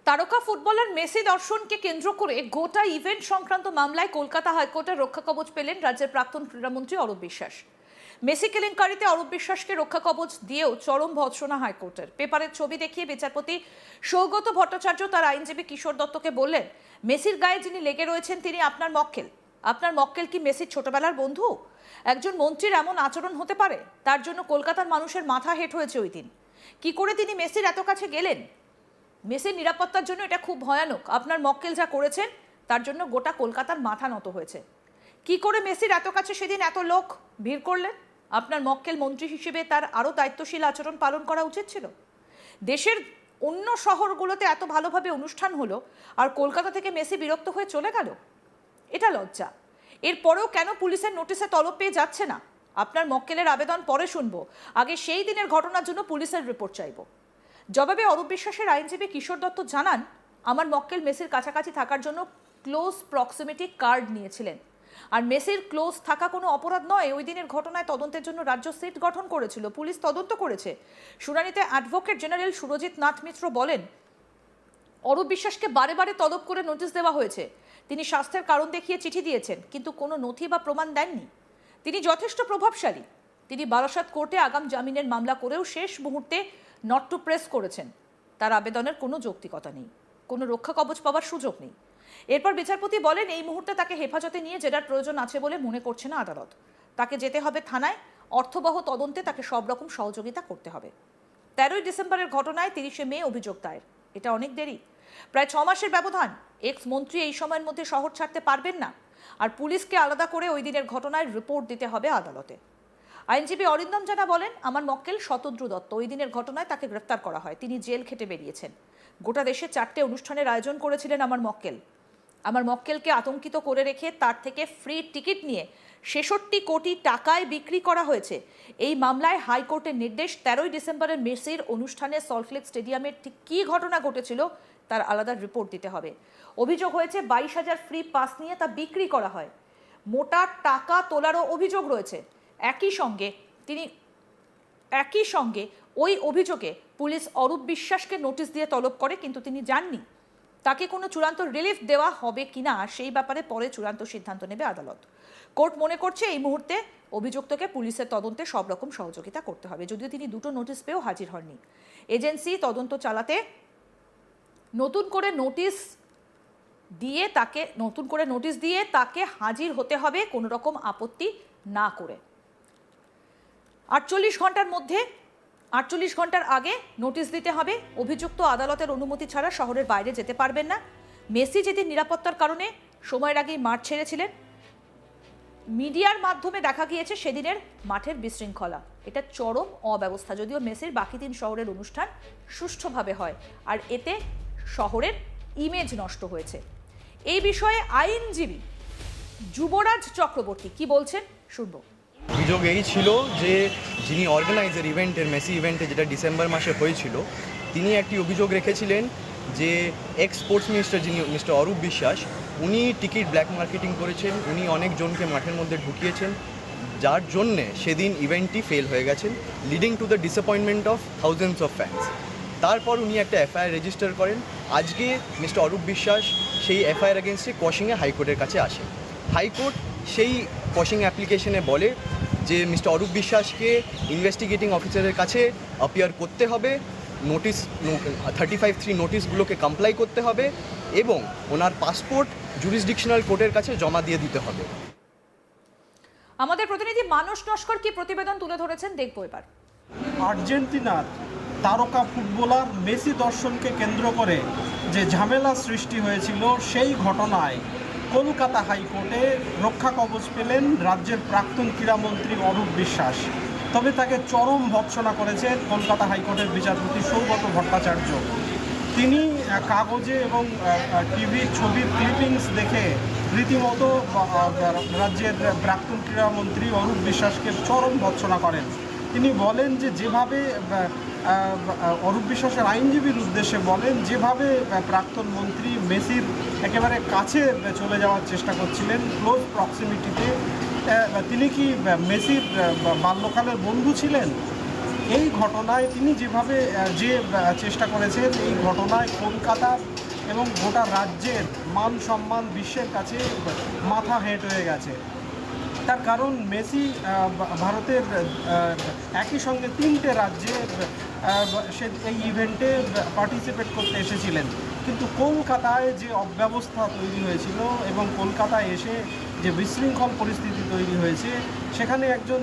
তারকা footballer Messi দর্শনকে কেন্দ্র করে গোটা ইভেন্ট সংক্রান্ত মামলায় কলকাতা হাইকোর্টের রক্ষা কবচ পেলেন রাজ্যের প্রাক্তন ক্রীড়ামন্ত্রী অরূপ বিশ্বাস। মেসি কেলেঙ্কারিতে অরূপ বিশ্বাসকে রক্ষা কবচ দিয়েও চরম ভৎসনা হাইকোর্টের। পেপারের ছবি দেখিয়ে বিচারপতি সৌগত ভট্টাচার্য তার আইনজীবী কিশোর দত্তকে বললেন, মেসির গায়ে যিনি লেগে রয়েছেন তিনি আপনার মক্কেল। আপনার মক্কেল কি মেসির ছোটবেলার বন্ধু? একজন মন্ত্রীর এমন আচরণ হতে পারে? তার জন্য কলকাতার মানুষের মাথা হেঁট হয়েছে ওই দিন। কি করে তিনি মেসির এত কাছে গেলেন? মেসির নিরাপত্তার জন্য এটা খুব ভয়ানক। আপনার মক্কেল যা করেছেন তার জন্য গোটা কলকাতার মাথা নত হয়েছে। কি করে মেসির এত কাছে সেদিন এত লোক ভিড় করলেন? আপনার মক্কেল মন্ত্রী হিসেবে তার আরও দায়িত্বশীল আচরণ পালন করা উচিত ছিল। দেশের অন্য শহরগুলোতে এত ভালোভাবে অনুষ্ঠান হলো আর কলকাতা থেকে মেসি বিরক্ত হয়ে চলে গেল। এটা লজ্জা। এরপরেও কেন পুলিশের নোটিশে তলব পেয়ে যাচ্ছে না? আপনার মক্কেলের আবেদন পরে শুনবো, আগে সেই দিনের ঘটনার জন্য পুলিশের রিপোর্ট চাইবো। জবাবে অরূপ বিশ্বাসের আইনজীবী কিশোর দত্ত জানান, আমার মক্কেল মেসির কাছাকাছি থাকার জন্য ক্লোজ প্রক্সিমিটি কার্ড নিয়েছিলেন। আর মেসির ক্লোজ থাকা কোনো অপরাধ নয়। ওই দিনের ঘটনায় তদন্তের জন্য রাজ্য সিট গঠন করেছিল, পুলিশ তদন্ত করেছে। শুনানিতে অ্যাডভোকেট জেনারেল সুরজিৎ নাথ মিত্র বলেন, অরূপ বিশ্বাসকে বারে বারে তলব করে নোটিশ দেওয়া হয়েছে। তিনি স্বাস্থ্যের কারণ দেখিয়ে চিঠি দিয়েছেন, কিন্তু কোনো নথি বা প্রমাণ দেননি। তিনি যথেষ্ট প্রভাবশালী। তিনি বারাসাত কোর্টে আগাম জামিনের মামলা করেও শেষ মুহূর্তে নট টু প্রেস করেছেন। তার আবেদনের কোনো যৌক্তিকতা নেই, কোনো রক্ষা কবচ পাওয়ার সুযোগ নেই। এরপর বিচারপতি বলেন, এই মুহূর্তে তাকে হেফাজতে নিয়ে জেরার প্রয়োজন আছে বলে মনে করছে না আদালত। তাকে যেতে হবে থানায়, অর্থবহ তদন্তে তাকে সব রকম সহযোগিতা করতে হবে। 13ই ডিসেম্বরের ঘটনায় 30শে মে অভিযোগ দায়ের। এটা অনেক দেরি, প্রায় 6 মাসের ব্যবধান। এক্স মন্ত্রী এই সময়ের মধ্যে শহর ছাড়তে পারবেন না, আর পুলিশকে আলাদা করে ওই দিনের ঘটনায় রিপোর্ট দিতে হবে আদালতে। আইনজীবী অরিন্দম জানা বলেন, আমার মক্কেল শতদ্রু দত্ত, ওই দিনের ঘটনায় তাকে গ্রেফতার করা হয়। তিনি জেল খেটে বেরিয়েছেন। গোটা দেশে 4টে অনুষ্ঠানের আয়োজন করেছিলেন আমার মক্কেল। আমার মক্কেলকে আতঙ্কিত করে রেখে তার থেকে ফ্রি টিকিট নিয়ে 66 কোটি টাকায় বিক্রি করা হয়েছে। এই মামলায় হাইকোর্টের নির্দেশ, 13ই ডিসেম্বরের মেসির অনুষ্ঠানে সল্টলেক স্টেডিয়ামের ঠিক কী ঘটনা ঘটেছিল তার আলাদা রিপোর্ট দিতে হবে। অভিযোগ হয়েছে 22,000 ফ্রি পাস নিয়ে তা বিক্রি করা হয়। মোটা টাকা তোলারও অভিযোগ রয়েছে। একই সঙ্গে ওই অভিযোগে পুলিশ অরূপ বিশ্বাসকে নোটিশ দিয়ে তলব করে, কিন্তু তিনি যাননি। তাকে কোনো চূড়ান্ত রিলিফ দেওয়া হবে কিনা সেই ব্যাপারে পরে চূড়ান্ত সিদ্ধান্ত নেবে আদালত। কোর্ট মনে করছে এই মুহূর্তে অভিযুক্তকে পুলিশের তদন্তে সব রকম সহযোগিতা করতে হবে, যদিও তিনি 2টো নোটিশ পেয়েও হাজির হননি। এজেন্সি তদন্ত চালাতে নতুন করে নোটিশ দিয়ে তাকে হাজির হতে হবে, কোনো রকম আপত্তি না করে। 48 ঘন্টার আগে নোটিশ দিতে হবে। অভিযুক্ত আদালতের অনুমতি ছাড়া শহরের বাইরে যেতে পারবেন না। মেসি যেদিন নিরাপত্তার কারণে সময়ের আগেই মাঠ ছেড়েছিলেন, মিডিয়ার মাধ্যমে দেখা গিয়েছে সেদিনের মাঠের বিশৃঙ্খলা। এটা চরম অব্যবস্থা। যদিও মেসির বাকি দিন শহরের অনুষ্ঠান সুষ্ঠুভাবে হয়, আর এতে শহরের ইমেজ নষ্ট হয়েছে। এই বিষয়ে আইনজীবী যুবরাজ চক্রবর্তী কি বলছেন শুনবো। অভিযোগ এই ছিল যে যিনি অর্গানাইজার ইভেন্টের, মেসি ইভেন্টে যেটা ডিসেম্বর মাসে হয়েছিল, তিনি একটি অভিযোগ রেখেছিলেন যে এক্স স্পোর্টস মিনিস্টার যিনি মিস্টার অরূপ বিশ্বাস, উনি টিকিট ব্ল্যাক মার্কেটিং করেছেন, উনি অনেকজনকে মাঠের মধ্যে ঢুকিয়েছেন, যার জন্যে সেদিন ইভেন্টটি ফেল হয়ে গেছেন, leading to the disappointment of thousands of fans. তারপর উনি একটা এফআইআর রেজিস্টার করেন। আজকে মিস্টার অরূপ বিশ্বাস সেই এফআইআর এগেনস্টে কোচিংয়ে হাইকোর্টের কাছে আসেন। হাইকোর্ট সেই কোচিং অ্যাপ্লিকেশনে বলে যে মিস্টার অরূপ বিশ্বাসকে ইনভেস্টিগেটিং অফিসারের কাছে অ্যাপিয়ার করতে হবে, নোটিশ 35(3) নোটিশগুলোকে কমপ্লাই করতে হবে এবং ওনার পাসপোর্ট জুরিসডিকশনাল কোর্টের কাছে জমা দিয়ে দিতে হবে। আমাদের প্রতিনিধি মানস নস্কর কি প্রতিবেদন তুলে ধরেছেন দেখবো এবার। আর্জেন্টিনার তারকা ফুটবলার মেসি দর্শনকে কেন্দ্র করে যে ঝামেলা সৃষ্টি হয়েছিল, সেই ঘটনায় কলকাতা হাইকোর্টে রক্ষা কবচ পেলেন রাজ্যের প্রাক্তন ক্রীড়ামন্ত্রী অরূপ বিশ্বাস। তবে তাকে চরম ভৎসনা করেছে কলকাতা হাইকোর্টের বিচারপতি সৌগত ভট্টাচার্য। তিনি কাগজে এবং টিভির ছবির ক্লিপিংস দেখে রীতিমতো রাজ্যের প্রাক্তন ক্রীড়ামন্ত্রী অরূপ বিশ্বাসকে চরম ভৎসনা করেন। তিনি বলেন যে যেভাবে অরূপ বিশ্বাসের আইনজীবীর উদ্দেশ্যে বলেন, যেভাবে প্রাক্তন মন্ত্রী মেসির একেবারে কাছে চলে যাওয়ার চেষ্টা করছিলেন ক্লোজ প্রক্সিমিটিতে, তিনি কি মেসির বাল্যকালের বন্ধু ছিলেন? এই ঘটনায় তিনি যেভাবে চেষ্টা করেছেন, এই ঘটনায় কলকাতা এবং গোটা রাজ্যের মান সম্মান বিশ্বের কাছে মাথা হেঁট হয়ে গেছে। তার কারণ মেসি ভারতের একই সঙ্গে 3টে রাজ্যে সে এই ইভেন্টে পার্টিসিপেট করতে এসেছিলেন, কিন্তু কলকাতায় যে অব্যবস্থা তৈরি হয়েছিল এবং কলকাতায় এসে যে বিশৃঙ্খল পরিস্থিতি তৈরি হয়েছে, সেখানে একজন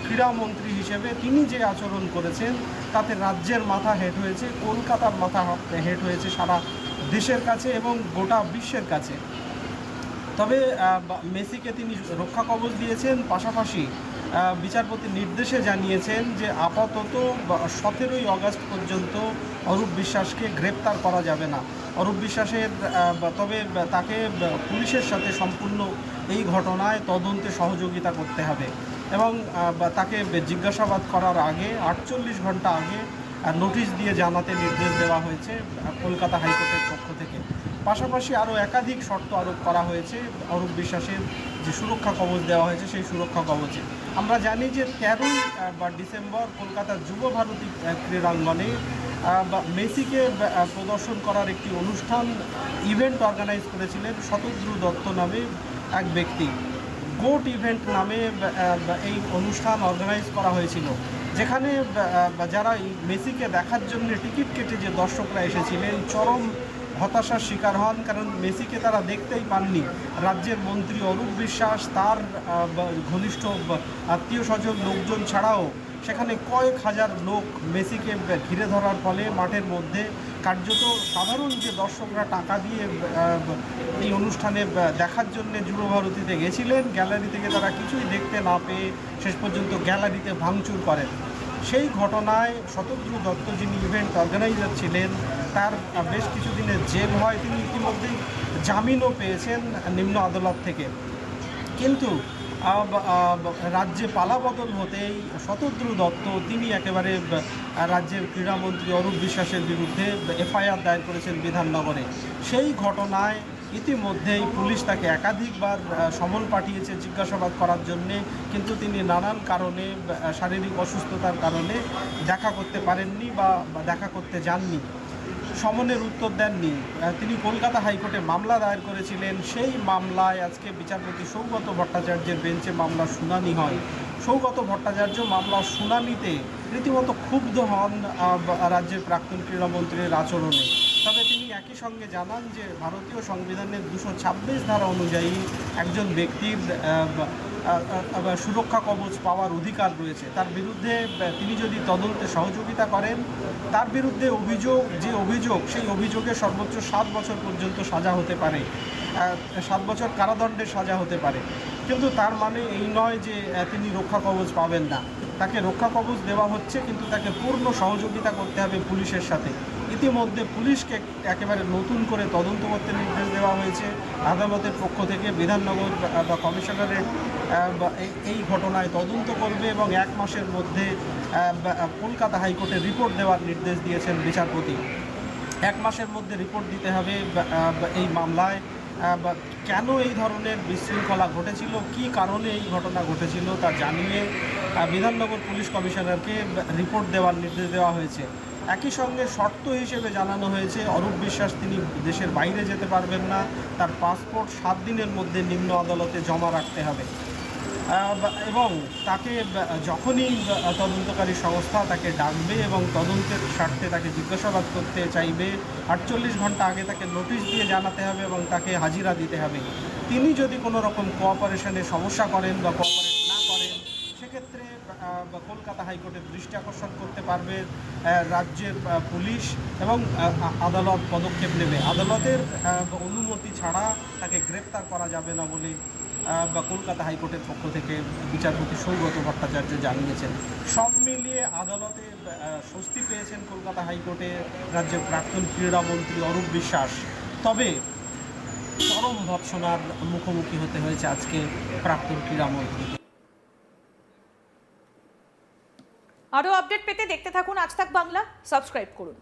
ক্রীড়ামন্ত্রী হিসেবে তিনি যে আচরণ করেছেন তাতে রাজ্যের মাথা হেঁট হয়েছে, কলকাতার মাথা হেঁট হয়েছে সারা দেশের কাছে এবং গোটা বিশ্বের কাছে। তবে মেসিকে তিনি রক্ষা কবচ দিয়েছেন, পাশাপাশি বিচারপতি নির্দেশে জানিয়েছেন যে আপাতত 17ই আগস্ট পর্যন্ত অরূপ বিশ্বাসকে গ্রেপ্তার করা যাবে না। অরূপ বিশ্বাসের তবে তাকে পুলিশের সাথে সম্পূর্ণ এই ঘটনায় তদন্তে সহযোগিতা করতে হবে এবং তাকে জিজ্ঞাসাবাদ করার আগে 48 ঘন্টা আগে নোটিশ দিয়ে জানাতে নির্দেশ দেওয়া হয়েছে কলকাতা হাইকোর্টের পক্ষ থেকে। পাশাপাশি আরও একাধিক শর্ত আরোপ করা হয়েছে অরূপ বিশ্বাসের যে সুরক্ষা কবচ দেওয়া হয়েছে সেই সুরক্ষা কবচে। আমরা জানি যে 13ই ডিসেম্বর কলকাতার যুব ভারতী ক্রীড়াঙ্গনে মেসিকে প্রদর্শন করার একটি অনুষ্ঠান ইভেন্ট অর্গানাইজ করেছিলেন শতদ্রু দত্ত নামে এক ব্যক্তি। গোট ইভেন্ট নামে এই অনুষ্ঠান অর্গানাইজ করা হয়েছিল, যেখানে যারা মেসিকে দেখার জন্য টিকিট কেটে যে দর্শকরা এসেছিলেন চরম হতাশার শিকার হন, কারণ মেসিকে তারা দেখতেই পাননি। রাজ্যের মন্ত্রী অরূপ বিশ্বাস, তার ঘনিষ্ঠ আত্মীয় স্বজন লোকজন ছাড়াও সেখানে কয়েক হাজার লোক মেসিকে ঘিরে ধরার ফলে মাঠের মধ্যে কার্যত সাধারণ যে দর্শকরা টাকা দিয়ে এই অনুষ্ঠানে দেখার জন্য যুব ভারতীতে গেছিলেন, গ্যালারি থেকে তারা কিছুই দেখতে না পেয়ে শেষ পর্যন্ত গ্যালারিতে ভাঙচুর করেন। সেই ঘটনায় শতদ্রু দত্ত যিনি ইভেন্ট অর্গানাইজার ছিলেন, তার বেশ কিছুদিনের জেল হয়। তিনি ইতিমধ্যেই জামিনও পেয়েছেন নিম্ন আদালত থেকে, কিন্তু রাজ্যে পালাবদল হতেই শতদ্রু দত্ত তিনি একেবারে রাজ্যের ক্রীড়ামন্ত্রী অরূপ বিশ্বাসের বিরুদ্ধে এফআইআর দায়ের করেছেন বিধাননগরে। সেই ঘটনায় ইতিমধ্যেই পুলিশ তাকে একাধিকবার সমন পাঠিয়েছে জিজ্ঞাসাবাদ করার জন্যে, কিন্তু তিনি নানান কারণে শারীরিক অসুস্থতার কারণে দেখা করতে পারেননি বা দেখা করতে যাননি, সমনের উত্তর দেননি। তিনি কলকাতা হাইকোর্টে মামলা দায়ের করেছিলেন। সেই মামলায় আজকে বিচারপতি সৌগত ভট্টাচার্যের বেঞ্চে মামলার শুনানি হয়। সৌগত ভট্টাচার্য মামলার শুনানিতে রীতিমতো ক্ষুব্ধ হন রাজ্যের প্রাক্তন ক্রীড়ামন্ত্রীর আচরণে। তবে তিনি একই সঙ্গে জানান যে ভারতীয় সংবিধানের 226 ধারা অনুযায়ী একজন ব্যক্তির সুরক্ষা কবচ পাওয়ার অধিকার রয়েছে। তার বিরুদ্ধে তিনি যদি তদন্তে সহযোগিতা করেন, তার বিরুদ্ধে অভিযোগ সেই অভিযোগে সর্বোচ্চ 7 বছর পর্যন্ত সাজা হতে পারে, 7 বছর কারাদণ্ডের সাজা হতে পারে। কিন্তু তার মানে এই নয় যে তিনি রক্ষা কবচ পাবেন না। তাকে রক্ষা কবচ দেওয়া হচ্ছে, কিন্তু তাকে পূর্ণ সহযোগিতা করতে হবে পুলিশের সাথে। ইতিমধ্যে পুলিশকে একেবারে নতুন করে তদন্ত করতে নির্দেশ দেওয়া হয়েছে আদালতের পক্ষ থেকে। বিধাননগর বা কমিশনারেট এই ঘটনায় তদন্ত করবে এবং 1 মাসের মধ্যে কলকাতা হাইকোর্টে রিপোর্ট দেওয়ার নির্দেশ দিয়েছেন বিচারপতি। 1 মাসের মধ্যে রিপোর্ট দিতে হবে এই মামলায় কেন এই ধরনের বিশৃঙ্খলা ঘটেছিল, কী কারণে এই ঘটনা ঘটেছিল তা জানিয়ে বিধাননগর পুলিশ কমিশনারকে রিপোর্ট দেওয়ার নির্দেশ দেওয়া হয়েছে। একই সঙ্গে শর্ত হিসেবে জানানো হয়েছে অরূপ বিশ্বাস তিনি দেশের বাইরে যেতে পারবেন না, তার পাসপোর্ট 7 দিনের মধ্যে নিম্ন আদালতে জমা রাখতে হবে এবং তাকে যখনই তদন্তকারী সংস্থা তাকে ডাকবে এবং তদন্তের স্বার্থে তাকে জিজ্ঞাসাবাদ করতে চাইবে 48 ঘন্টা আগে তাকে নোটিশ দিয়ে জানাতে হবে এবং তাকে হাজিরা দিতে হবে। তিনি যদি কোনো রকম কোঅপারেশনে সমস্যা করেন বা কোঅপারেট না করেন, সেক্ষেত্রে কলকাতা হাইকোর্টের দৃষ্টি আকর্ষণ করতে পারবে রাজ্যের পুলিশ এবং আদালত পদক্ষেপ নেবে। আদালতের অনুমতি ছাড়া তাকে গ্রেপ্তার করা যাবে না বলে কলকাতা হাইকোর্টের পক্ষ থেকে বিচারপতি সৌগত ভট্টাচার্য জানিয়েছেন। সব মিলিয়ে আদালতে স্বস্তি পেয়েছেন কলকাতা হাইকোর্টে রাজ্যের প্রাক্তন ক্রীড়ামন্ত্রী অরূপ বিশ্বাস। তবে চরম ভৎসনার মুখোমুখি হতে হয়েছে আজকে প্রাক্তন ক্রীড়ামন্ত্রী। আরও আপডেট পেতে দেখতে থাকুন আজ তাক বাংলা, সাবস্ক্রাইব করুন।